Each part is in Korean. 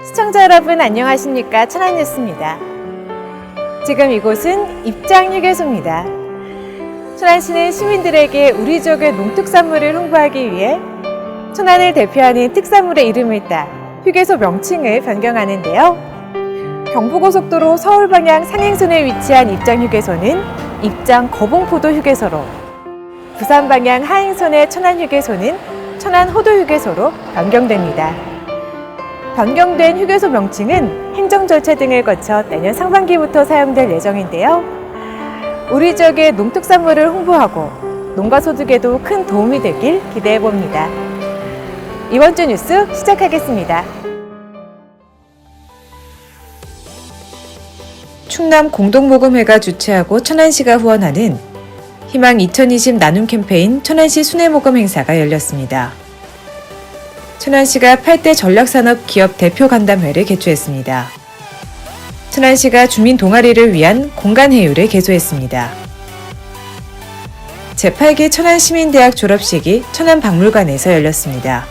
시청자 여러분 안녕하십니까? 천안뉴스입니다. 지금 이곳은 입장휴게소입니다. 천안시는 시민들에게 우리 지역의 농특산물을 홍보하기 위해 천안을 대표하는 특산물의 이름을 따 휴게소 명칭을 변경하는데요. 경부고속도로 서울 방향 상행선에 위치한 입장휴게소는 입장 거봉포도 휴게소로, 부산 방향 하행선의 천안휴게소는 천안호도휴게소로 변경됩니다. 변경된 휴게소 명칭은 행정 절차 등을 거쳐 내년 상반기부터 사용될 예정인데요. 우리 지역의 농특산물을 홍보하고 농가소득에도 큰 도움이 되길 기대해봅니다. 이번 주 뉴스 시작하겠습니다. 충남 공동모금회가 주최하고 천안시가 후원하는 희망 2020 나눔 캠페인 천안시 순회모금 행사가 열렸습니다. 천안시가 8대 전략산업 기업 대표 간담회를 개최했습니다. 천안시가 주민 동아리를 위한 공간회유를 개소했습니다. 제8기 천안시민대학 졸업식이 천안박물관에서 열렸습니다.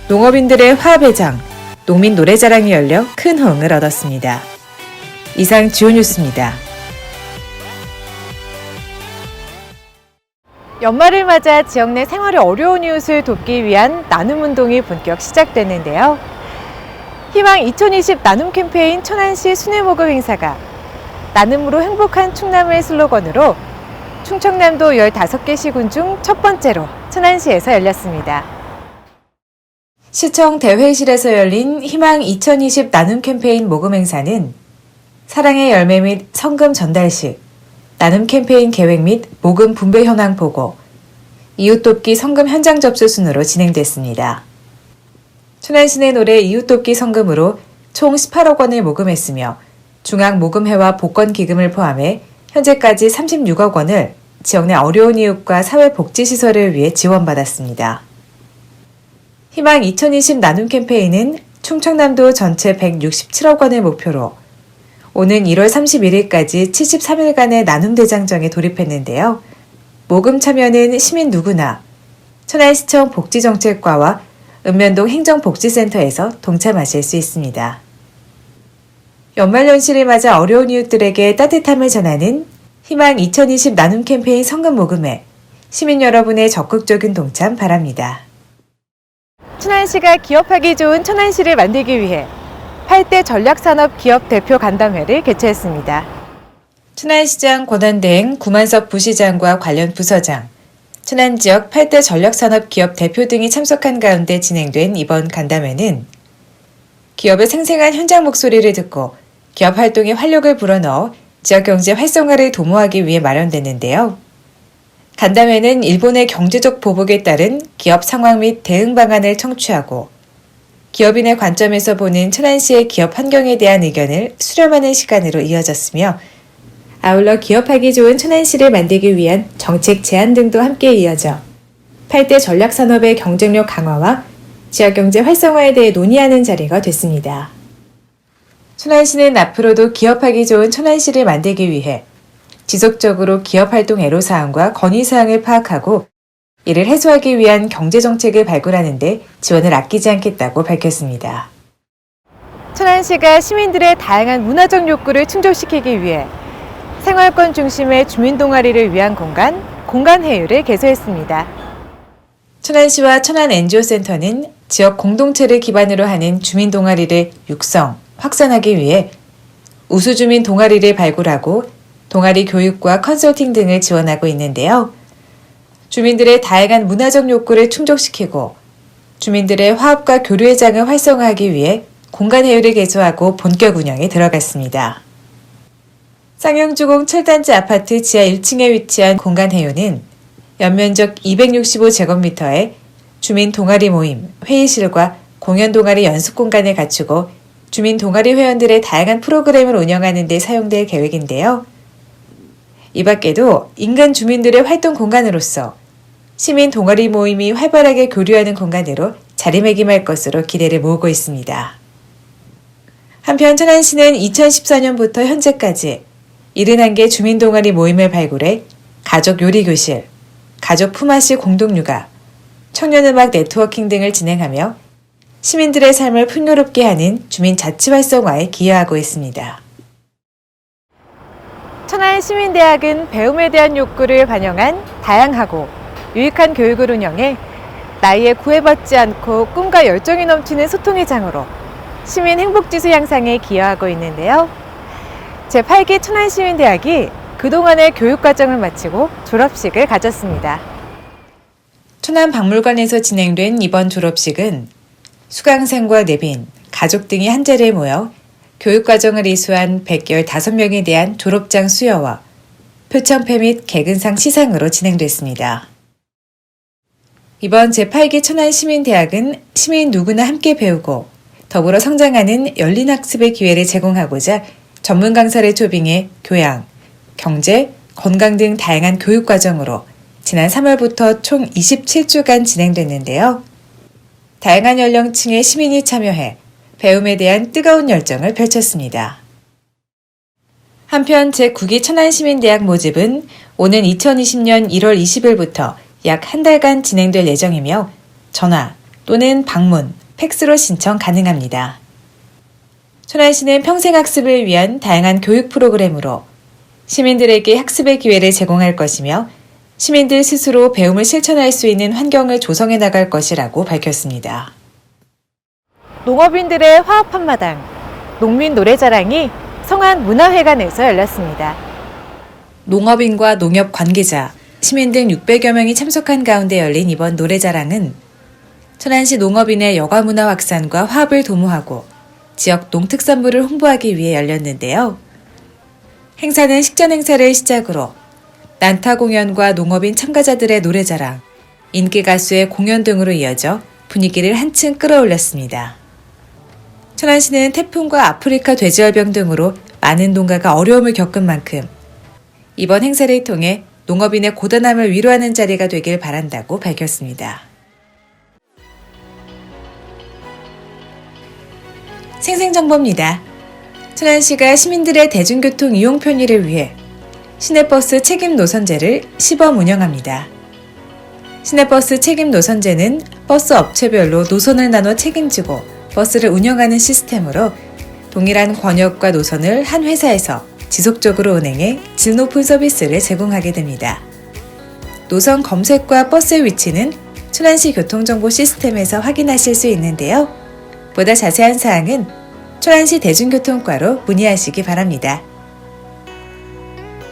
농업인들의 화합회장, 농민 노래자랑이 열려 큰 호응을 얻었습니다. 이상 지오뉴스입니다. 연말을 맞아 지역 내 생활이 어려운 이웃을 돕기 위한 나눔 운동이 본격 시작됐는데요. 희망 2020 나눔 캠페인 천안시 순회모금 행사가 나눔으로 행복한 충남을 슬로건으로 충청남도 15개 시군 중 첫 번째로 천안시에서 열렸습니다. 시청 대회실에서 열린 희망 2020 나눔 캠페인 모금 행사는 사랑의 열매 및 성금 전달식, 나눔 캠페인 계획 및 모금 분배 현황 보고, 이웃 돕기 성금 현장 접수 순으로 진행됐습니다. 천안시내 노래 이웃 돕기 성금으로 총 18억 원을 모금했으며 중앙모금회와 복권기금을 포함해 현재까지 36억 원을 지역 내 어려운 이웃과 사회복지시설을 위해 지원받았습니다. 희망 2020 나눔 캠페인은 충청남도 전체 167억 원을 목표로 오는 1월 31일까지 73일간의 나눔 대장정에 돌입했는데요. 모금 참여는 시민 누구나 천안시청 복지정책과와 읍면동 행정복지센터에서 동참하실 수 있습니다. 연말연시를 맞아 어려운 이웃들에게 따뜻함을 전하는 희망 2020 나눔 캠페인 성금 모금에 시민 여러분의 적극적인 동참 바랍니다. 천안시가 기업하기 좋은 천안시를 만들기 위해 8대 전략산업 기업 대표 간담회를 개최했습니다. 천안시장 권한대행 구만석 부시장과 관련 부서장, 천안 지역 8대 전략산업 기업 대표 등이 참석한 가운데 진행된 이번 간담회는 기업의 생생한 현장 목소리를 듣고 기업 활동에 활력을 불어넣어 지역 경제 활성화를 도모하기 위해 마련됐는데요. 간담회는 일본의 경제적 보복에 따른 기업 상황 및 대응 방안을 청취하고 기업인의 관점에서 보는 천안시의 기업 환경에 대한 의견을 수렴하는 시간으로 이어졌으며 아울러 기업하기 좋은 천안시를 만들기 위한 정책 제안 등도 함께 이어져 8대 전략산업의 경쟁력 강화와 지역경제 활성화에 대해 논의하는 자리가 됐습니다. 천안시는 앞으로도 기업하기 좋은 천안시를 만들기 위해 지속적으로 기업활동 애로사항과 건의사항을 파악하고 이를 해소하기 위한 경제정책을 발굴하는 데 지원을 아끼지 않겠다고 밝혔습니다. 천안시가 시민들의 다양한 문화적 욕구를 충족시키기 위해 생활권 중심의 주민동아리를 위한 공간회유를 개소했습니다. 천안시와 천안 NGO센터는 지역 공동체를 기반으로 하는 주민동아리를 육성, 확산하기 위해 우수주민 동아리를 발굴하고 동아리 교육과 컨설팅 등을 지원하고 있는데요. 주민들의 다양한 문화적 욕구를 충족시키고 주민들의 화합과 교류의 장을 활성화하기 위해 공간회유를 개소하고 본격 운영에 들어갔습니다. 쌍용주공 철단지 아파트 지하 1층에 위치한 공간회유는 연면적 265제곱미터에 주민 동아리 모임, 회의실과 공연 동아리 연습 공간을 갖추고 주민 동아리 회원들의 다양한 프로그램을 운영하는 데 사용될 계획인데요. 이 밖에도 인근 주민들의 활동 공간으로서 시민 동아리 모임이 활발하게 교류하는 공간으로 자리매김할 것으로 기대를 모으고 있습니다. 한편 천안시는 2014년부터 현재까지 71개 주민 동아리 모임을 발굴해 가족 요리 교실, 가족 품앗이 공동육아, 청년음악 네트워킹 등을 진행하며 시민들의 삶을 풍요롭게 하는 주민 자치 활성화에 기여하고 있습니다. 천안시민대학은 배움에 대한 욕구를 반영한 다양하고 유익한 교육을 운영해 나이에 구애받지 않고 꿈과 열정이 넘치는 소통의 장으로 시민 행복지수 향상에 기여하고 있는데요. 제8기 천안시민대학이 그동안의 교육과정을 마치고 졸업식을 가졌습니다. 천안박물관에서 진행된 이번 졸업식은 수강생과 내빈, 가족 등이 한 자리에 모여 교육과정을 이수한 115명에 대한 졸업장 수여와 표창패 및 개근상 시상으로 진행됐습니다. 이번 제8기 천안시민대학은 시민 누구나 함께 배우고 더불어 성장하는 열린 학습의 기회를 제공하고자 전문 강사를 초빙해 교양, 경제, 건강 등 다양한 교육과정으로 지난 3월부터 총 27주간 진행됐는데요. 다양한 연령층의 시민이 참여해 배움에 대한 뜨거운 열정을 펼쳤습니다. 한편 제9기 천안시민대학 모집은 오는 2020년 1월 20일부터 약 한 달간 진행될 예정이며 전화 또는 방문, 팩스로 신청 가능합니다. 천안시는 평생학습을 위한 다양한 교육 프로그램으로 시민들에게 학습의 기회를 제공할 것이며 시민들 스스로 배움을 실천할 수 있는 환경을 조성해 나갈 것이라고 밝혔습니다. 농업인들의 화합 한마당, 농민 노래자랑이 성안문화회관에서 열렸습니다. 농업인과 농협 관계자, 시민 등 600여 명이 참석한 가운데 열린 이번 노래자랑은 천안시 농업인의 여가문화 확산과 화합을 도모하고 지역 농특산물을 홍보하기 위해 열렸는데요. 행사는 식전 행사를 시작으로 난타 공연과 농업인 참가자들의 노래자랑, 인기 가수의 공연 등으로 이어져 분위기를 한층 끌어올렸습니다. 천안시는 태풍과 아프리카 돼지열병 등으로 많은 농가가 어려움을 겪은 만큼 이번 행사를 통해 농업인의 고단함을 위로하는 자리가 되길 바란다고 밝혔습니다. 생생정보입니다. 천안시가 시민들의 대중교통 이용 편의를 위해 시내버스 책임 노선제를 시범 운영합니다. 시내버스 책임 노선제는 버스 업체별로 노선을 나눠 책임지고 버스를 운영하는 시스템으로 동일한 권역과 노선을 한 회사에서 지속적으로 운행해 질 높은 서비스를 제공하게 됩니다. 노선 검색과 버스의 위치는 천안시 교통정보 시스템에서 확인하실 수 있는데요. 보다 자세한 사항은 천안시 대중교통과로 문의하시기 바랍니다.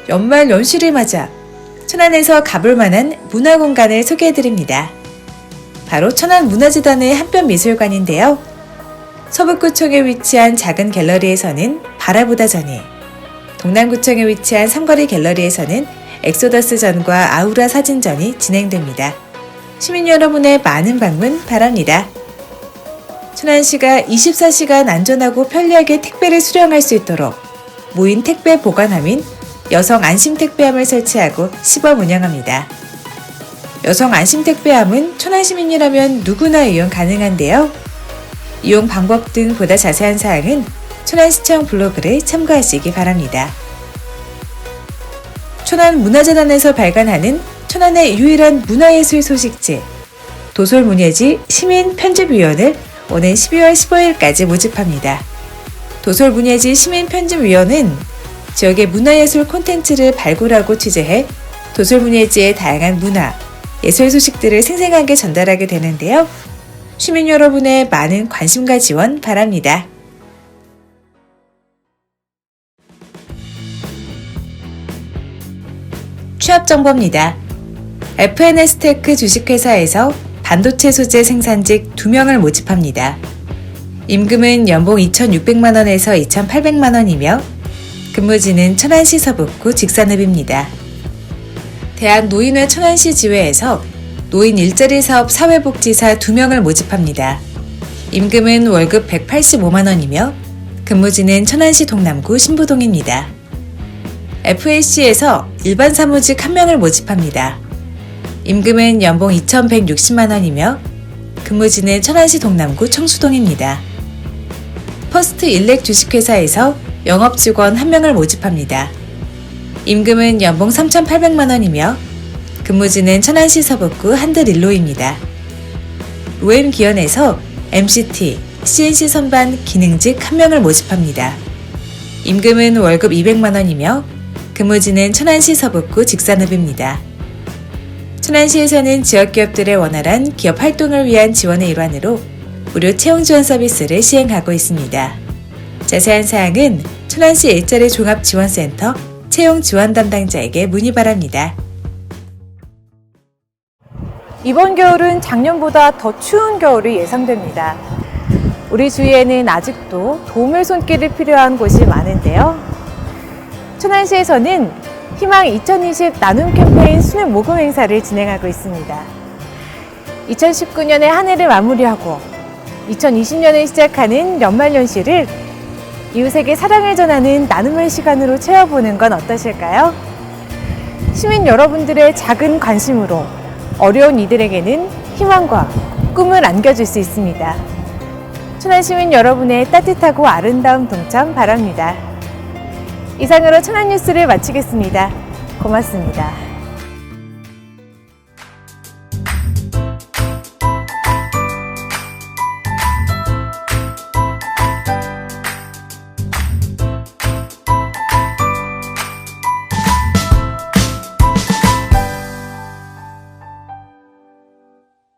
연말 연시를 맞아 천안에서 가볼 만한 문화공간을 소개해드립니다. 바로 천안문화재단의 한편미술관인데요. 서북구청에 위치한 작은 갤러리에서는 바라보다 전이, 동남구청에 위치한 삼거리 갤러리에서는 엑소더스전과 아우라 사진전이 진행됩니다. 시민 여러분의 많은 방문 바랍니다. 천안시가 24시간 안전하고 편리하게 택배를 수령할 수 있도록 무인 택배 보관함인 여성 안심택배함을 설치하고 시범 운영합니다. 여성 안심택배함은 천안시민이라면 누구나 이용 가능한데요. 이용 방법 등 보다 자세한 사항은 천안시청 블로그를 참고하시기 바랍니다. 천안문화재단에서 발간하는 천안의 유일한 문화예술 소식지 도솔문예지 시민편집위원을 오는 12월 15일까지 모집합니다. 도솔문예지 시민편집위원은 지역의 문화예술 콘텐츠를 발굴하고 취재해 도솔문예지의 다양한 문화, 예술 소식들을 생생하게 전달하게 되는데요. 시민 여러분의 많은 관심과 지원 바랍니다. 취업 정보입니다. FNS테크 주식회사에서 반도체 소재 생산직 2명을 모집합니다. 임금은 연봉 2,600만 원에서 2,800만 원이며 근무지는 천안시 서북구 직산읍입니다. 대한 노인회 천안시 지회에서 노인 일자리 사업 사회복지사 2명을 모집합니다. 임금은 월급 185만 원이며 근무지는 천안시 동남구 신부동입니다. FAC에서 일반 사무직 1명을 모집합니다. 임금은 연봉 2,160만 원이며 근무지는 천안시 동남구 청수동입니다. 퍼스트 일렉 주식회사에서 영업직원 1명을 모집합니다. 임금은 연봉 3,800만 원이며 근무지는 천안시 서북구 한들일로입니다. 로엠기연에서 MCT, CNC 선반 기능직 1명을 모집합니다. 임금은 월급 200만 원이며 근무지는 천안시 서북구 직산읍입니다. 천안시에서는 지역기업들의 원활한 기업 활동을 위한 지원의 일환으로 무료 채용 지원 서비스를 시행하고 있습니다. 자세한 사항은 천안시 일자리 종합지원센터 채용 지원 담당자에게 문의 바랍니다. 이번 겨울은 작년보다 더 추운 겨울이 예상됩니다. 우리 주위에는 아직도 도움의 손길이 필요한 곳이 많은데요. 천안시에서는 희망 2020 나눔 캠페인 수능 모금 행사를 진행하고 있습니다. 2019년의 한 해를 마무리하고 2020년을 시작하는 연말연시를 이웃에게 사랑을 전하는 나눔의 시간으로 채워보는 건 어떠실까요? 시민 여러분들의 작은 관심으로 어려운 이들에게는 희망과 꿈을 안겨줄 수 있습니다. 천안 시민 여러분의 따뜻하고 아름다운 동참 바랍니다. 이상으로 천안 뉴스를 마치겠습니다. 고맙습니다.